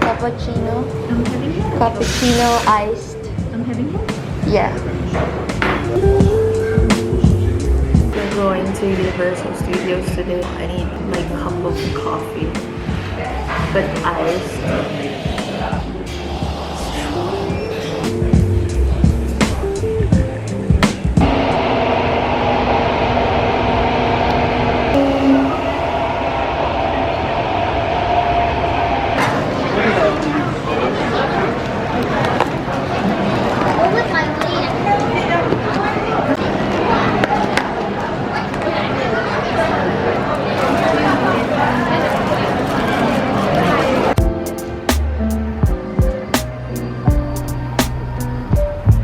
Cappuccino. I'm having it. Cappuccino iced. I'm having it. Yeah. We're going to Universal Studios today. I need like a cup of coffee, but iced.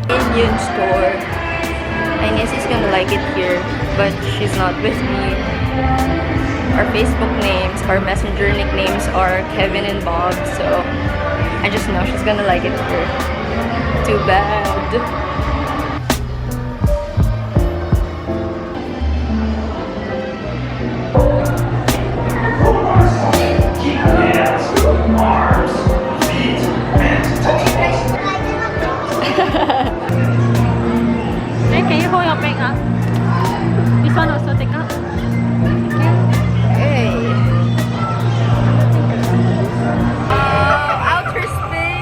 Indian store. My niece is gonna like it here, but she's not with me. Our Facebook names, our messenger nicknames are Kevin and Bob, so I just know she's gonna like it here. Too bad. Arms, feet, and toes. Hey, can you hold your bag up? This one also take up. Hey. Outer space.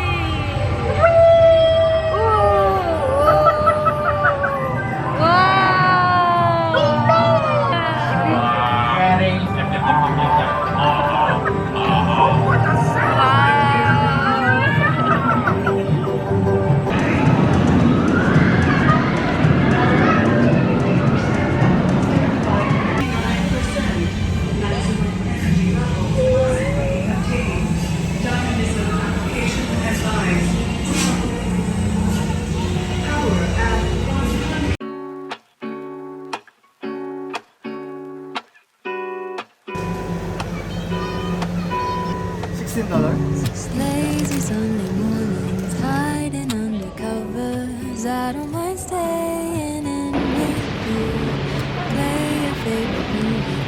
Lazy Sunday mornings, hiding under covers. I don't mind staying in with you. Play your favorite movie.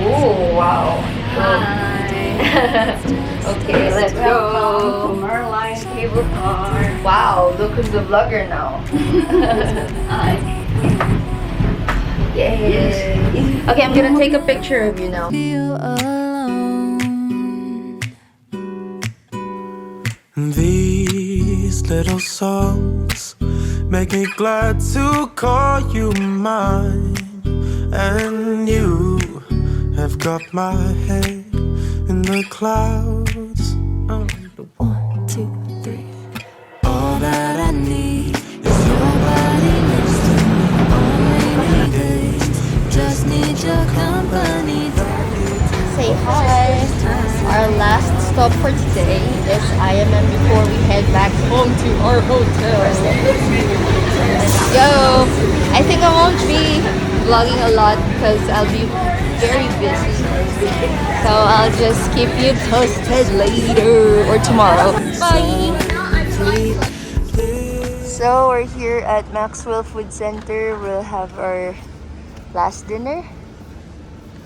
Oh, wow. Okay, let's go. Merlion Cable Car. Wow, look who's the vlogger now. Yay. Okay, I'm gonna take a picture of you now. Feel alone. These little songs make me glad to call you mine. And you have got my head in the clouds. Oh, 1, 2, 3. All that I need is your body next to me on rainy days. Just need your company. Say hi. Our last stop for today is IMM before we head back home to our hotel. Yo, I think I won't be vlogging a lot because I'll be very busy. So I'll just keep you posted later or tomorrow. Bye! So we're here at Maxwell Food Center. We'll have our last dinner.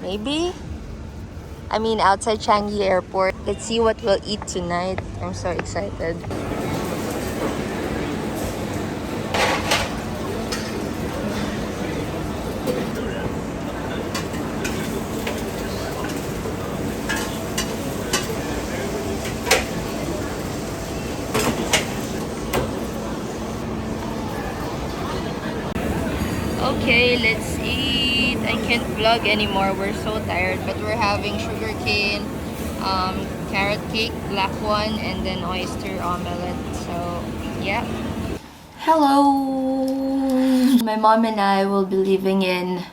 Maybe? I mean, outside Changi Airport. Let's see what we'll eat tonight. I'm so excited. Okay, let's eat. I can't vlog anymore. We're so tired, but we're having sugarcane, carrot cake, black one, and then oyster omelette. So, yeah. Hello! My mom and I will be leaving in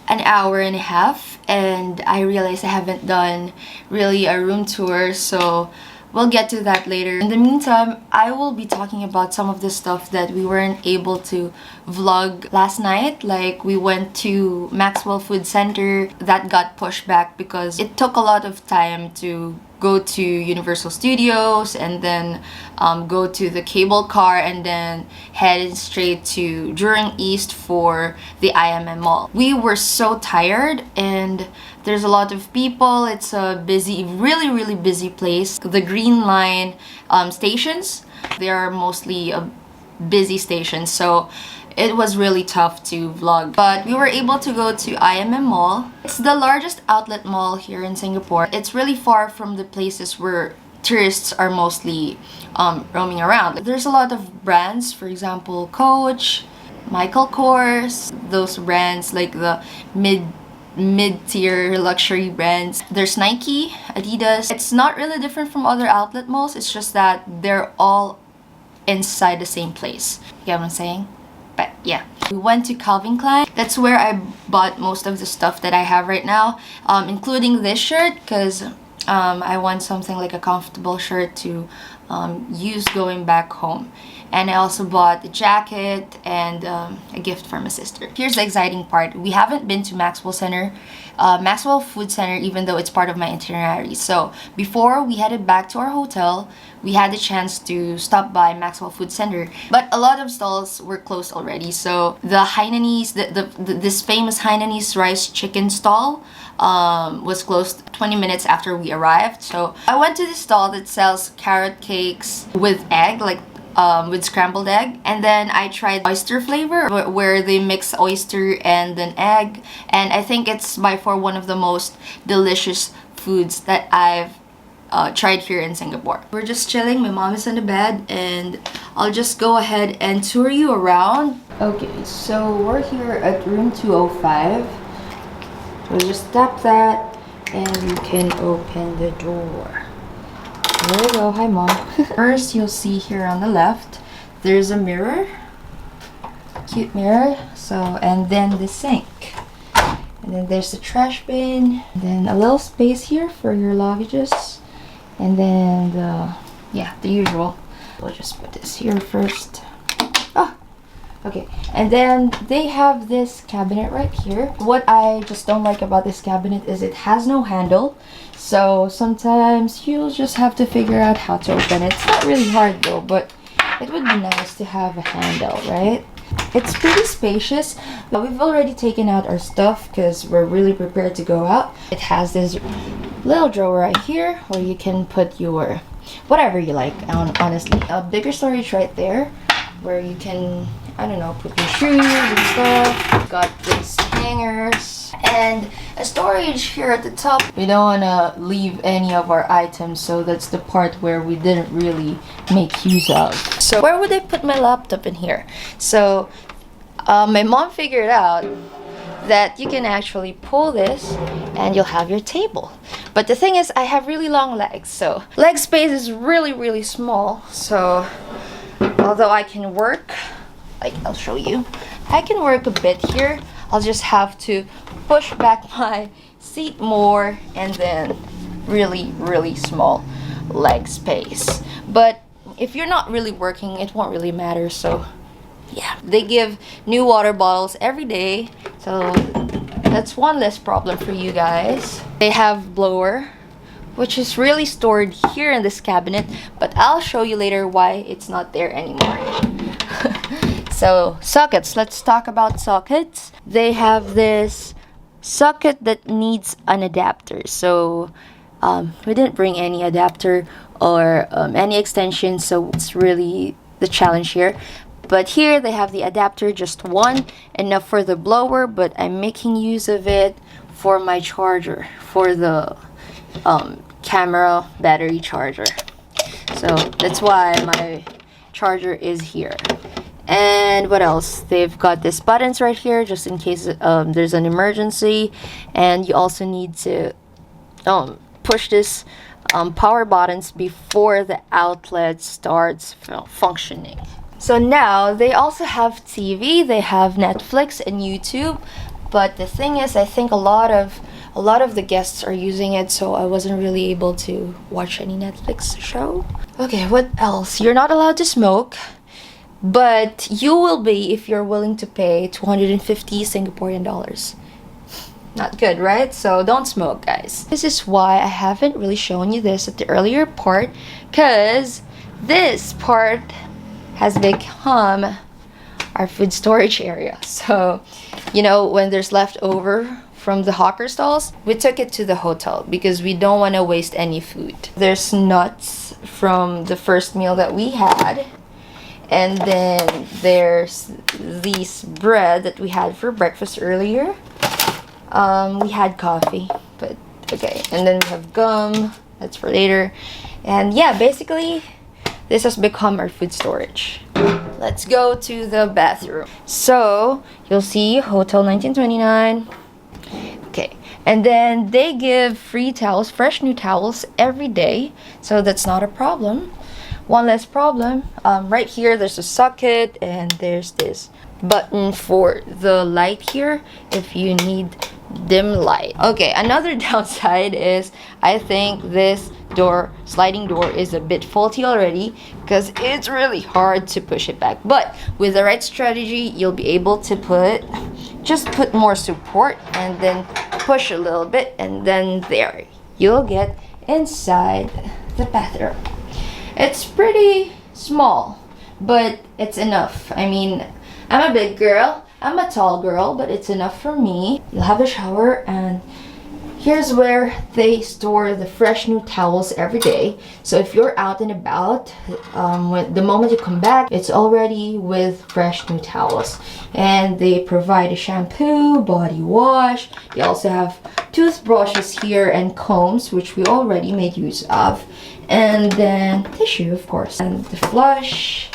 an hour and a half, and I realized I haven't done really a room tour, so we'll get to that later. In the meantime, I will be talking about some of the stuff that we weren't able to vlog last night. Like, we went to Maxwell Food Center. That got pushed back because it took a lot of time to go to Universal Studios and then go to the cable car and then head straight to Jurong East for the IMM Mall. We were so tired and there's a lot of people. It's a busy, really busy place. The Green Line stations, they are mostly busy stations, so it was really tough to vlog. But we were able to go to IMM Mall. It's the largest outlet mall here in Singapore. It's really far from the places where tourists are mostly roaming around. There's a lot of brands, for example, Coach, Michael Kors, those brands like the mid-tier luxury brands. There's Nike, Adidas. It's not really different from other outlet malls. It's just that they're all inside the same place. You get what I'm saying? But yeah, we went to Calvin Klein. That's where I bought most of the stuff that I have right now, including this shirt, because I want something like a comfortable shirt to use going back home. And I also bought a jacket and a gift for my sister. Here's the exciting part. We haven't been to Maxwell Food Center, even though it's part of my itinerary. So before we headed back to our hotel, we had the chance to stop by Maxwell Food Center. But a lot of stalls were closed already. So the Hainanese, this famous Hainanese rice chicken stall was closed 20 minutes after we arrived. So I went to the stall that sells carrot cakes with egg, like with scrambled egg, and then I tried oyster flavor where they mix oyster and then egg, and I think it's by far one of the most delicious foods that I've tried here in Singapore. We're just chilling. My mom is in the bed and I'll just go ahead and tour you around. Okay, so we're here at room 205. We'll just tap that and you can open the door. There we go. Hi, Mom. First, you'll see here on the left, there's a mirror. Cute mirror. So, and then the sink. And then there's the trash bin. And then a little space here for your luggages. And then the usual. We'll just put this here first. Ah, okay. And then they have this cabinet right here. What I just don't like about this cabinet is it has no handle. So sometimes you'll just have to figure out how to open it. It's not really hard though, but it would be nice to have a handle, right? It's pretty spacious, but we've already taken out our stuff because we're really prepared to go out. It has this little drawer right here where you can put your whatever you like, honestly. A bigger storage right there where you can, I don't know, put your shoes and stuff. Got these hangers and a storage here at the top. We don't want to leave any of our items, so that's the part where we didn't really make use of. So where would I put my laptop in here? So my mom figured out that you can actually pull this and you'll have your table. But the thing is, I have really long legs, so leg space is really small. So although I can work, like I'll show you, I can work a bit here. I'll just have to push back my seat more, and then really small leg space. But if you're not really working, it won't really matter. So yeah, they give new water bottles every day, so that's one less problem for you guys. They have blower, which is really stored here in this cabinet, but I'll show you later why it's not there anymore. So sockets, let's talk about sockets. They have this socket that needs an adapter. So we didn't bring any adapter or any extension, so it's really the challenge here. But here they have the adapter, just one, enough for the blower, but I'm making use of it for my charger, for the camera battery charger. So that's why my charger is here. And what else? They've got these buttons right here just in case there's an emergency, and you also need to push this power buttons before the outlet starts functioning. So now they also have TV, they have Netflix and YouTube, but the thing is, I think a lot of the guests are using it, so I wasn't really able to watch any Netflix show. Okay, what else? You're not allowed to smoke, but you will be if you're willing to pay 250 Singaporean dollars. Not good, right? So don't smoke, guys. This is why I haven't really shown you this at the earlier part, because this part has become our food storage area. So, you know, when there's leftover from the hawker stalls, we took it to the hotel because we don't want to waste any food. There's nuts from the first meal that we had, and then there's these bread that we had for breakfast earlier. We had coffee, but okay. And then we have gum, that's for later. And yeah, basically this has become our food storage. Let's go to the bathroom. So you'll see Hotel 1929. Okay, and then they give free towels, fresh new towels every day, so that's not a problem. One less problem. Right here there's a socket, and there's this button for the light here if you need dim light. Okay, another downside is I think this sliding door is a bit faulty already because it's really hard to push it back. But with the right strategy, you'll be able to just put more support and then push a little bit, and then there you'll get inside the bathroom. It's pretty small, but it's enough. I mean, I'm a big girl, I'm a tall girl, but it's enough for me. You'll have a shower, and here's where they store the fresh new towels every day. So if you're out and about, the moment you come back, it's already with fresh new towels. And they provide a shampoo, body wash. They also have toothbrushes here and combs, which we already made use of. And then tissue, of course. And the flush.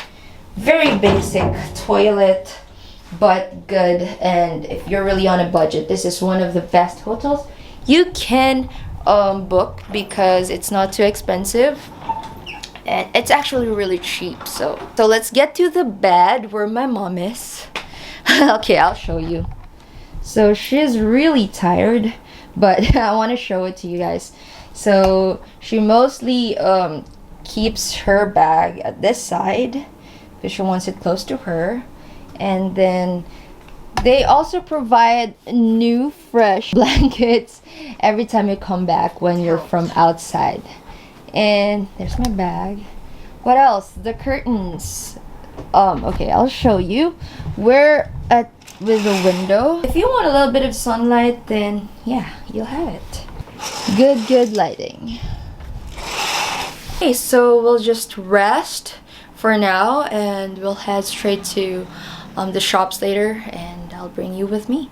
Very basic toilet, but good. And if you're really on a budget, this is one of the best hotels you can book because it's not too expensive and it's actually really cheap. So let's get to the bed where my mom is. Okay, I'll show you. So she's really tired, but I want to show it to you guys. So she mostly keeps her bag at this side because she wants it close to her. And then they also provide new fresh blankets every time you come back when you're from outside. And there's my bag. What else? The curtains. Okay, I'll show you. We're with a window. If you want a little bit of sunlight, then yeah, you'll have it. Good lighting. Okay, so we'll just rest for now, and we'll head straight to the shops later, and I'll bring you with me.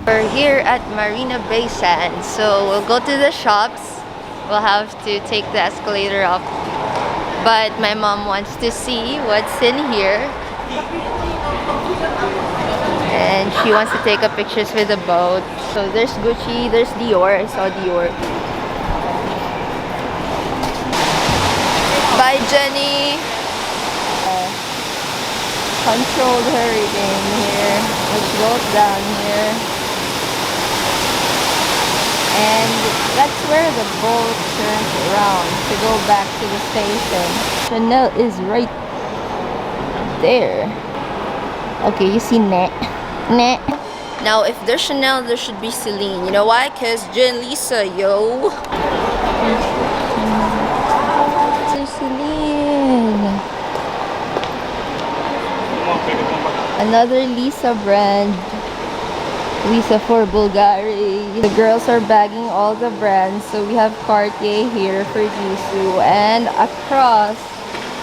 We're here at Marina Bay Sands, so we'll go to the shops. We'll have to take the escalator up, but my mom wants to see what's in here, and she wants to take a pictures with the boat. So there's Gucci, there's Dior. I saw Dior. Bye, Jenny. Controlled hurricane here. Let's go down here. And that's where the boat turns around to go back to the station. Chanel is right there. Okay, you see Net. Now, if there's Chanel, there should be Celine. You know why? Because Jen Lisa, yo. Celine. Another Lisa brand. Lisa for Bulgari. The girls are bagging all the brands. So we have Cartier here for Jisoo, and across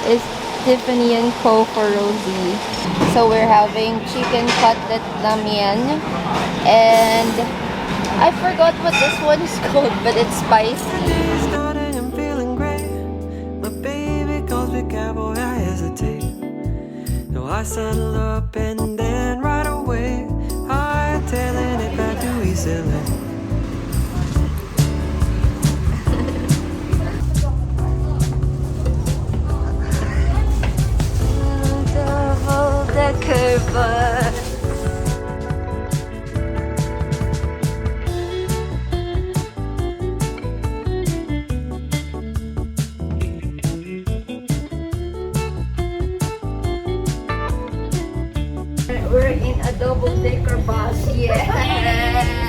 is Tiffany & Co for Rosie. So we're having chicken cutlet ramyun, and I forgot what this one is called, but it's spicy. I'm feeling great. My baby calls me cowboy, I hesitate. No, I settle up and then right away tailing it back to East LA. Double-decker bus. double decker bus. Yeah.